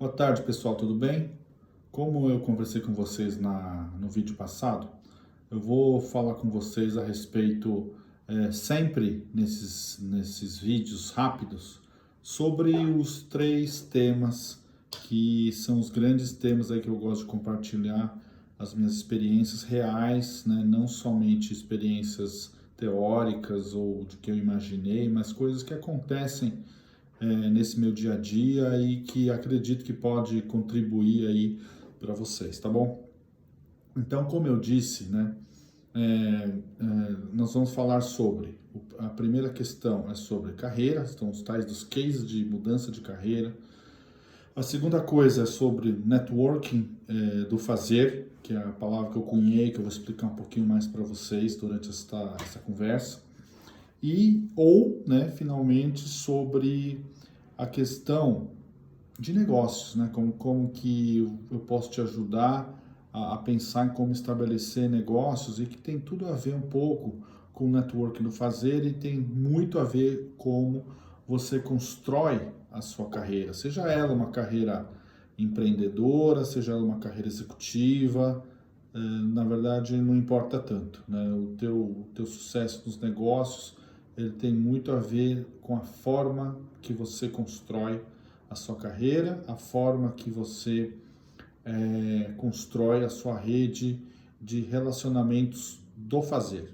Boa tarde, pessoal, tudo bem? Como eu conversei com vocês no vídeo passado, eu vou falar com vocês a respeito, sempre nesses vídeos rápidos, sobre os três temas que são os grandes temas aí que eu gosto de compartilhar as minhas experiências reais, né? Não somente experiências teóricas ou de que eu imaginei, mas coisas que acontecem nesse meu dia a dia e que acredito que pode contribuir aí para vocês, tá bom? Então, como eu disse, né, nós vamos falar sobre, a primeira questão é sobre carreira, então os tais dos cases de mudança de carreira. A segunda coisa é sobre networking do fazer, que é a palavra que eu cunhei, que eu vou explicar um pouquinho mais para vocês durante essa conversa. Né, finalmente, sobre a questão de negócios, né? Como que eu posso te ajudar a pensar em como estabelecer negócios e que tem tudo a ver um pouco com o networking do fazer e tem muito a ver como você constrói a sua carreira, seja ela uma carreira empreendedora, seja ela uma carreira executiva, na verdade não importa tanto, né? O teu sucesso nos negócios, ele tem muito a ver com a forma que você constrói a sua carreira, a forma que você constrói a sua rede de relacionamentos do fazer.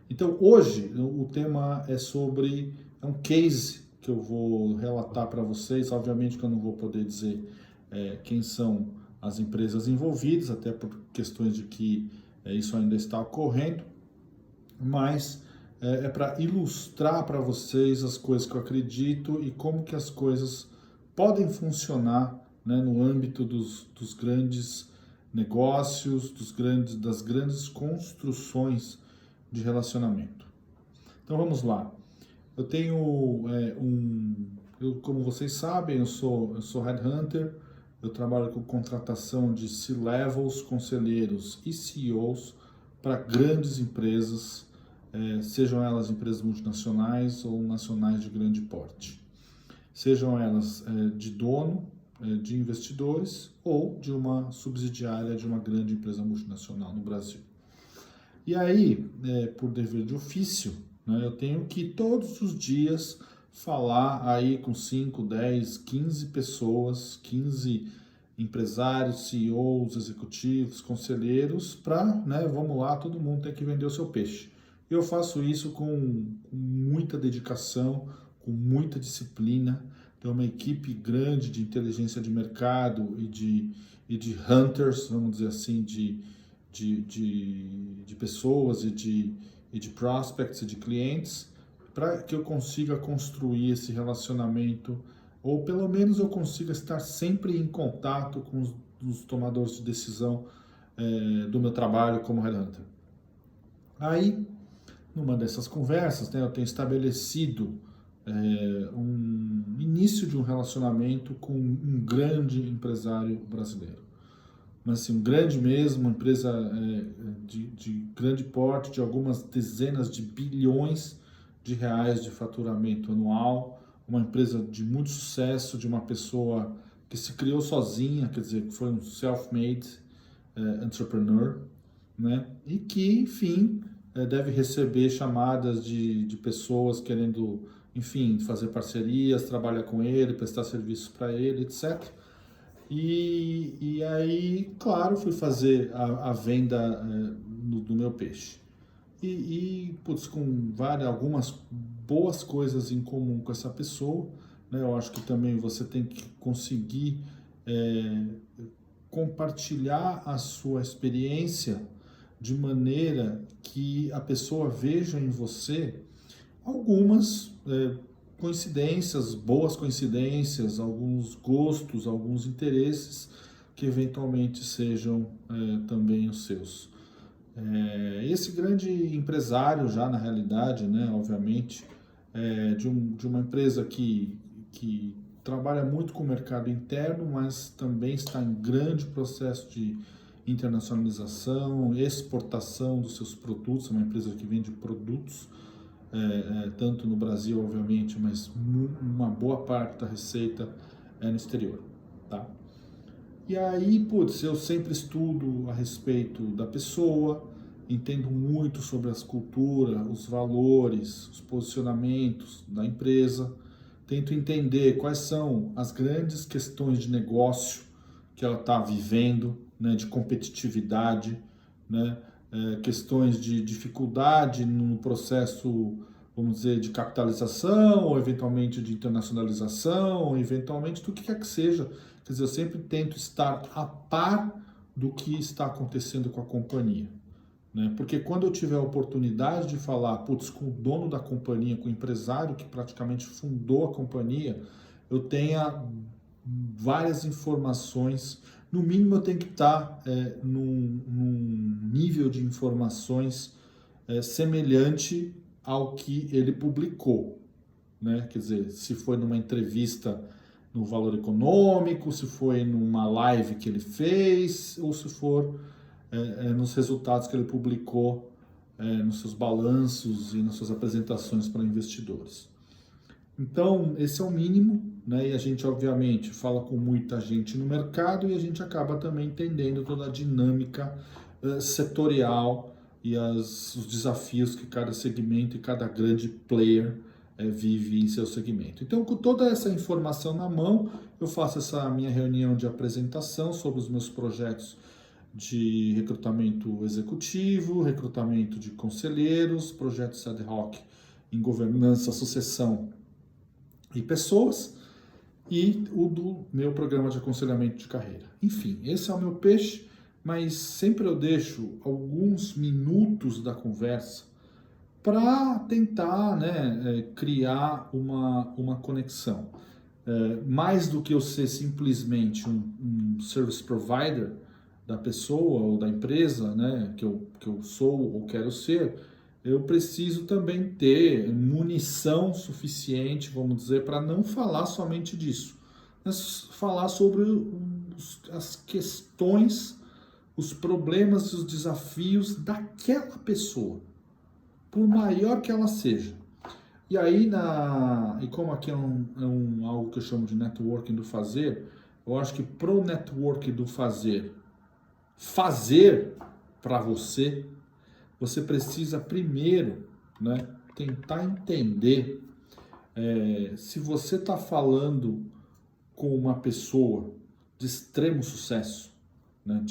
Então hoje o tema é um case que eu vou relatar para vocês. Obviamente que eu não vou poder dizer quem são as empresas envolvidas, até por questões de que isso ainda está ocorrendo, mas é para ilustrar para vocês as coisas que eu acredito e como que as coisas podem funcionar, né, no âmbito dos grandes negócios, das grandes construções de relacionamento. Então vamos lá. Eu tenho como vocês sabem, eu sou headhunter, eu trabalho com contratação de C-levels, conselheiros e CEOs para grandes empresas, sejam elas empresas multinacionais ou nacionais de grande porte. Sejam elas de dono, de investidores ou de uma subsidiária de uma grande empresa multinacional no Brasil. E aí, por dever de ofício, né, eu tenho que todos os dias falar aí com 5, 10, 15 pessoas, 15 empresários, CEOs, executivos, conselheiros, para, né, vamos lá, todo mundo tem que vender o seu peixe. Eu faço isso com muita dedicação, com muita disciplina. Tenho uma equipe grande de inteligência de mercado e de hunters, vamos dizer assim, de pessoas e de prospects e de clientes, para que eu consiga construir esse relacionamento, ou pelo menos eu consiga estar sempre em contato com os tomadores de decisão do meu trabalho como headhunter. Aí, numa dessas conversas, né, eu tenho estabelecido um início de um relacionamento com um grande empresário brasileiro. Mas assim, um grande mesmo, uma empresa de grande porte, de algumas dezenas de bilhões de reais de faturamento anual, uma empresa de muito sucesso, de uma pessoa que se criou sozinha, quer dizer, que foi um self-made entrepreneur, né? E que, enfim, deve receber chamadas de pessoas querendo, enfim, fazer parcerias, trabalhar com ele, prestar serviços para ele, etc. E aí, claro, fui fazer a venda do meu peixe. Putz, com algumas boas coisas em comum com essa pessoa, né? Eu acho que também você tem que conseguir é, compartilhar a sua experiência de maneira que a pessoa veja em você algumas coincidências, boas coincidências, alguns gostos, alguns interesses que eventualmente sejam também os seus. Esse grande empresário já na realidade, né, obviamente, de uma empresa que trabalha muito com o mercado interno, mas também está em grande processo de internacionalização, exportação dos seus produtos, é uma empresa que vende produtos, tanto no Brasil, obviamente, mas uma boa parte da receita é no exterior, tá? E aí, putz, eu sempre estudo a respeito da pessoa, entendo muito sobre as culturas, os valores, os posicionamentos da empresa, tento entender quais são as grandes questões de negócio que ela está vivendo, né, de competitividade, né, questões de dificuldade no processo, vamos dizer, de capitalização, ou eventualmente de internacionalização, ou eventualmente do que quer que seja. Quer dizer, eu sempre tento estar a par do que está acontecendo com a companhia. Né? Porque quando eu tiver a oportunidade de falar, putz, com o dono da companhia, com o empresário que praticamente fundou a companhia, eu tenha várias informações. No mínimo, eu tenho que estar num nível de informações semelhante ao que ele publicou. Né? Quer dizer, se foi numa entrevista no Valor Econômico, se foi numa live que ele fez, ou se for nos resultados que ele publicou nos seus balanços e nas suas apresentações para investidores. Então, esse é o mínimo, né? E a gente, obviamente, fala com muita gente no mercado e a gente acaba também entendendo toda a dinâmica setorial e os desafios que cada segmento e cada grande player vive em seu segmento. Então, com toda essa informação na mão, eu faço essa minha reunião de apresentação sobre os meus projetos de recrutamento executivo, recrutamento de conselheiros, projetos ad hoc em governança, sucessão e pessoas, e o do meu programa de aconselhamento de carreira. Enfim, esse é o meu peixe, mas sempre eu deixo alguns minutos da conversa para tentar, né, criar uma conexão. Mais do que eu ser simplesmente um service provider da pessoa ou da empresa, né, que eu sou ou quero ser, eu preciso também ter munição suficiente, vamos dizer, para não falar somente disso, mas falar sobre as questões, os problemas e os desafios daquela pessoa, por maior que ela seja. E aí, e como aqui é algo que eu chamo de networking do fazer, eu acho que pro networking do fazer para você, você precisa primeiro, né, tentar entender se você está falando com uma pessoa de extremo sucesso, né,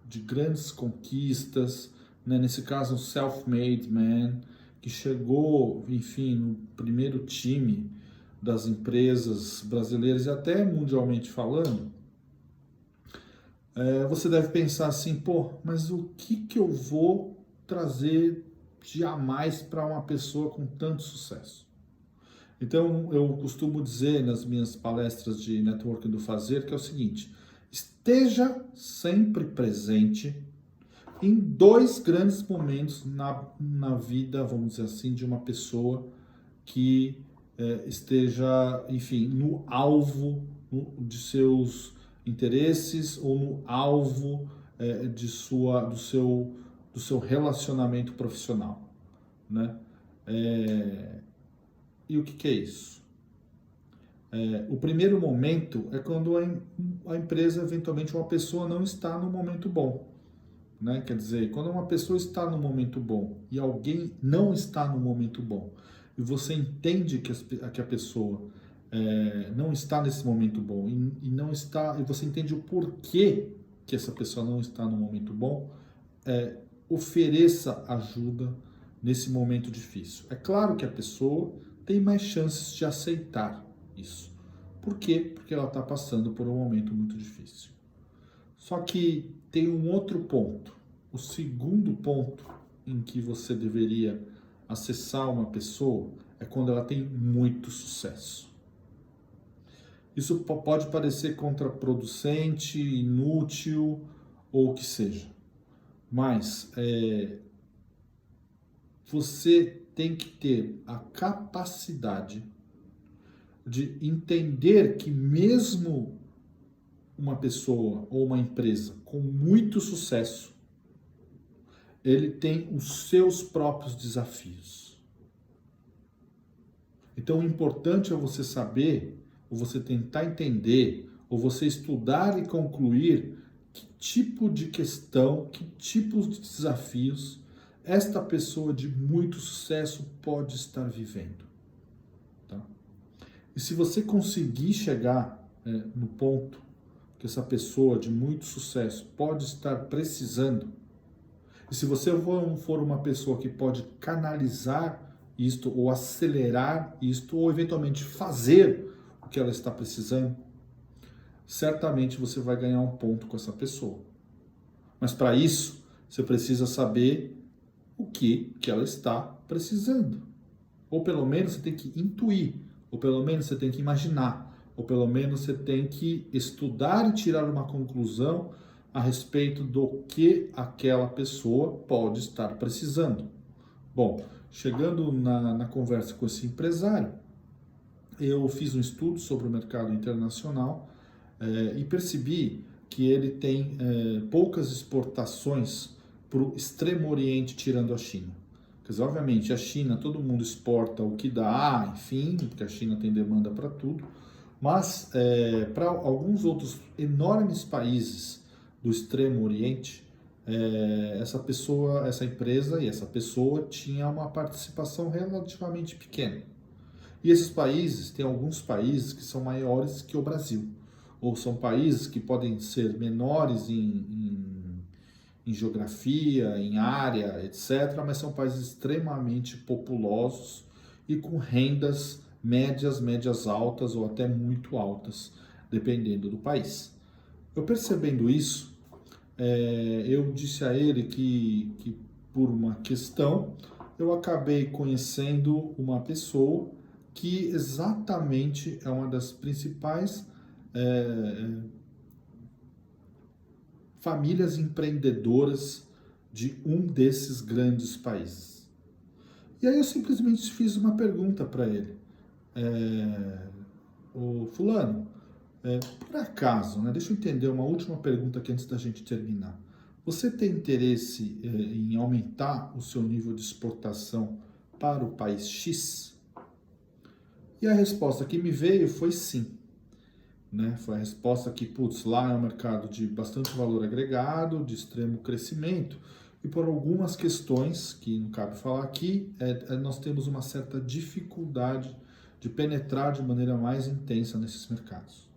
de grandes conquistas, né, nesse caso um self-made man, que chegou, enfim, no primeiro time das empresas brasileiras e até mundialmente falando, você deve pensar assim, pô, mas o que eu vou trazer de a mais para uma pessoa com tanto sucesso? Então, eu costumo dizer nas minhas palestras de networking do fazer que é o seguinte: esteja sempre presente em dois grandes momentos na vida, vamos dizer assim, de uma pessoa que esteja, enfim, no alvo de seus interesses ou no alvo do seu relacionamento profissional, né? E o que é isso? O primeiro momento é quando a empresa, eventualmente, uma pessoa não está no momento bom. Né? Quer dizer, quando uma pessoa está no momento bom e alguém não está no momento bom, e você entende que a pessoa não está nesse momento bom e não está, e você entende o porquê que essa pessoa não está no momento bom, ofereça ajuda nesse momento difícil. É claro que a pessoa tem mais chances de aceitar isso. Por quê? Porque ela está passando por um momento muito difícil. Só que tem um outro ponto. O segundo ponto em que você deveria acessar uma pessoa é quando ela tem muito sucesso. Isso pode parecer contraproducente, inútil ou o que seja. Mas você tem que ter a capacidade de entender que mesmo uma pessoa ou uma empresa com muito sucesso, ele tem os seus próprios desafios. Então, o importante é você saber, ou você tentar entender, ou você estudar e concluir que tipo de questão, que tipos de desafios esta pessoa de muito sucesso pode estar vivendo. Tá? E se você conseguir chegar no ponto que essa pessoa de muito sucesso pode estar precisando, e se você for uma pessoa que pode canalizar isto, ou acelerar isto, ou eventualmente fazer o que ela está precisando, certamente você vai ganhar um ponto com essa pessoa. Mas para isso, você precisa saber o que ela está precisando. Ou pelo menos você tem que intuir, ou pelo menos você tem que imaginar, ou pelo menos você tem que estudar e tirar uma conclusão a respeito do que aquela pessoa pode estar precisando. Bom, chegando na conversa com esse empresário, eu fiz um estudo sobre o mercado internacional e percebi que ele tem poucas exportações para o Extremo Oriente, tirando a China. Quer dizer, obviamente, a China, todo mundo exporta o que dá, enfim, porque a China tem demanda para tudo, mas para alguns outros enormes países do Extremo Oriente, essa empresa e essa pessoa tinha uma participação relativamente pequena. E esses países, tem alguns países que são maiores que o Brasil, ou são países que podem ser menores em geografia, em área, etc., mas são países extremamente populosos e com rendas médias altas ou até muito altas, dependendo do país. Eu percebendo isso, eu disse a ele que por uma questão, eu acabei conhecendo uma pessoa que exatamente é uma das principais famílias empreendedoras de um desses grandes países. E aí eu simplesmente fiz uma pergunta para ele. O fulano, por acaso, né, deixa eu entender uma última pergunta aqui antes da gente terminar. Você tem interesse em aumentar o seu nível de exportação para o país X? E a resposta que me veio foi sim. Né? Foi a resposta que, putz, lá é um mercado de bastante valor agregado, de extremo crescimento, e por algumas questões, que não cabe falar aqui, nós temos uma certa dificuldade de penetrar de maneira mais intensa nesses mercados.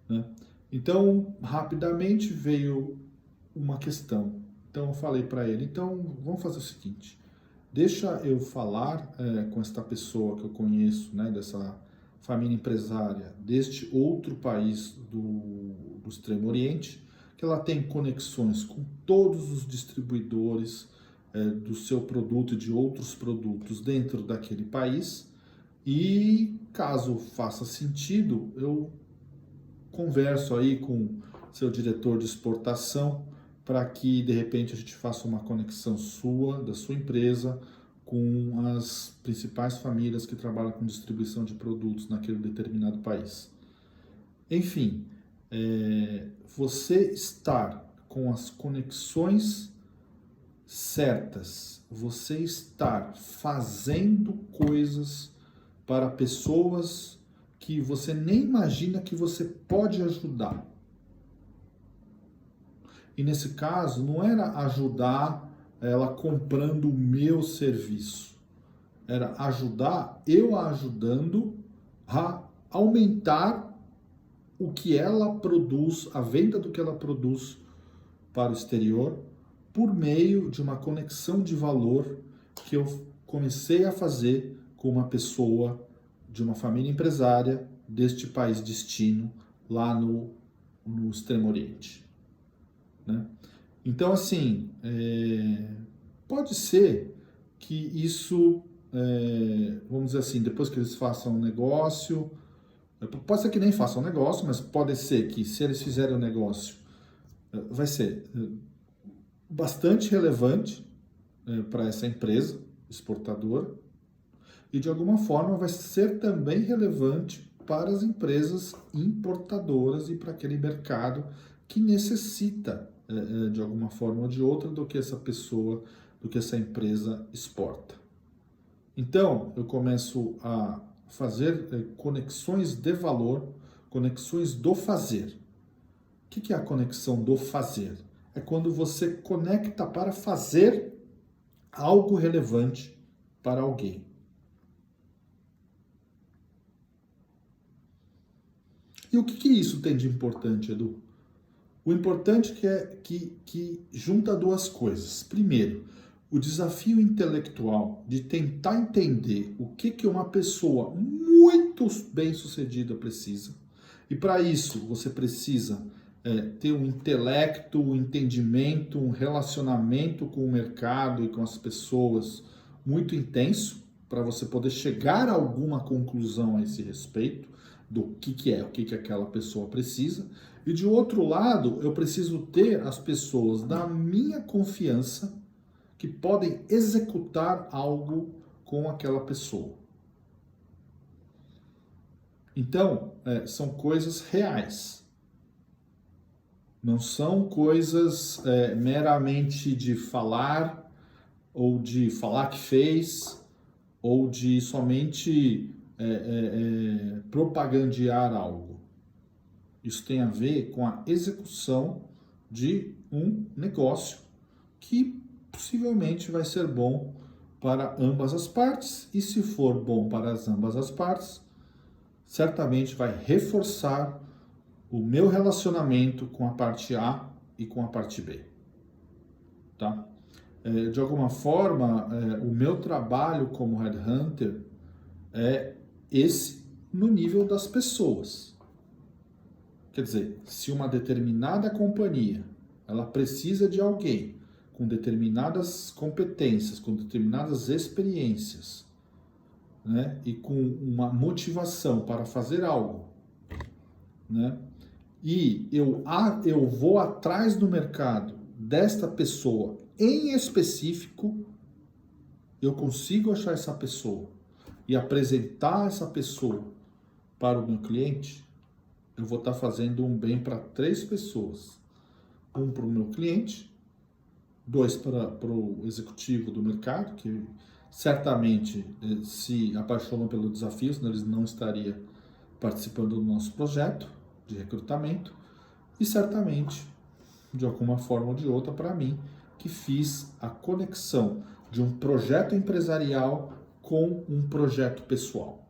Né? Então, rapidamente veio uma questão. Então, eu falei para ele, então, vamos fazer o seguinte, deixa eu falar com esta pessoa que eu conheço, né, dessa família empresária deste outro país do Extremo Oriente, que ela tem conexões com todos os distribuidores do seu produto e de outros produtos dentro daquele país, e caso faça sentido, eu converso aí com seu diretor de exportação para que de repente a gente faça uma conexão da sua empresa, com as principais famílias que trabalham com distribuição de produtos naquele determinado país. Enfim, você estar com as conexões certas, você estar fazendo coisas para pessoas que você nem imagina que você pode ajudar. E nesse caso, não era ajudar ela comprando o meu serviço. Era ajudar eu a ajudando a aumentar o que ela produz, a venda do que ela produz para o exterior, por meio de uma conexão de valor que eu comecei a fazer com uma pessoa de uma família empresária deste país destino, lá no Extremo Oriente. Né? Então, assim, pode ser que isso, vamos dizer assim, depois que eles façam um negócio, pode ser que nem façam um negócio, mas pode ser que se eles fizerem um negócio, vai ser bastante relevante para essa empresa exportadora e de alguma forma vai ser também relevante para as empresas importadoras e para aquele mercado que necessita de alguma forma ou de outra do que essa pessoa, do que essa empresa exporta. Então, eu começo a fazer conexões de valor conexões do fazer. O que é a conexão do fazer? É quando você conecta para fazer algo relevante para alguém. E o que isso tem de importante, Edu? O importante é que junta duas coisas. Primeiro, o desafio intelectual de tentar entender o que uma pessoa muito bem-sucedida precisa. E para isso você precisa ter um intelecto, um entendimento, um relacionamento com o mercado e com as pessoas muito intenso para você poder chegar a alguma conclusão a esse respeito do que é, o que aquela pessoa precisa. E de outro lado, eu preciso ter as pessoas da minha confiança que podem executar algo com aquela pessoa. Então, são coisas reais. Não são coisas meramente de falar, ou de falar que fez, ou de somente propagandear algo. Isso tem a ver com a execução de um negócio que possivelmente vai ser bom para ambas as partes, e se for bom para ambas as partes, certamente vai reforçar o meu relacionamento com a parte A e com a parte B. Tá? De alguma forma, o meu trabalho como headhunter é esse no nível das pessoas. Quer dizer, se uma determinada companhia ela precisa de alguém com determinadas competências, com determinadas experiências, né, e com uma motivação para fazer algo, né, e eu vou atrás do mercado desta pessoa em específico, eu consigo achar essa pessoa e apresentar essa pessoa para o meu cliente, eu vou estar fazendo um bem para 3 pessoas. Um para o meu cliente, 2 para o executivo do mercado, que certamente se apaixonam pelo desafio, senão eles não estariam participando do nosso projeto de recrutamento, e certamente, de alguma forma ou de outra, para mim, que fiz a conexão de um projeto empresarial com um projeto pessoal.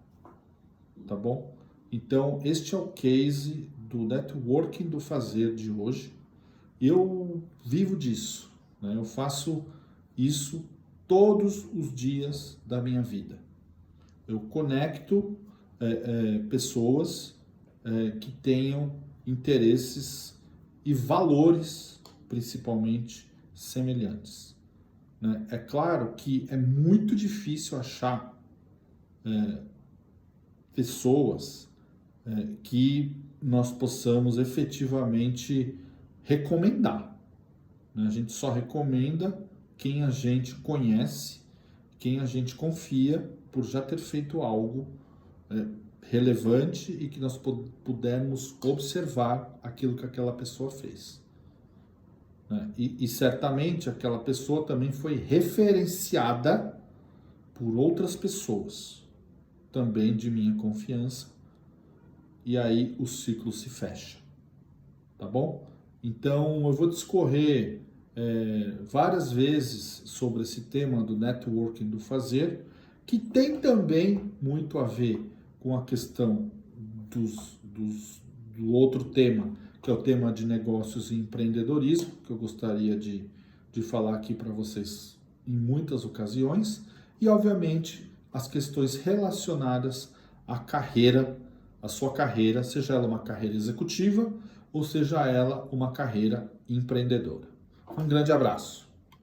Tá bom? Então, este é o case do networking do fazer de hoje. Eu vivo disso, né? Eu faço isso todos os dias da minha vida. Eu conecto pessoas que tenham interesses e valores, principalmente, semelhantes. Né? É claro que é muito difícil achar pessoas que nós possamos efetivamente recomendar. Né? A gente só recomenda quem a gente conhece, quem a gente confia por já ter feito algo relevante e que nós pudermos observar aquilo que aquela pessoa fez. Né? E certamente aquela pessoa também foi referenciada por outras pessoas, também de minha confiança, e aí o ciclo se fecha, tá bom? Então eu vou discorrer várias vezes sobre esse tema do networking do fazer, que tem também muito a ver com a questão do outro tema, que é o tema de negócios e empreendedorismo, que eu gostaria de falar aqui para vocês em muitas ocasiões, e obviamente as questões relacionadas à carreira, a sua carreira, seja ela uma carreira executiva ou seja ela uma carreira empreendedora. Um grande abraço.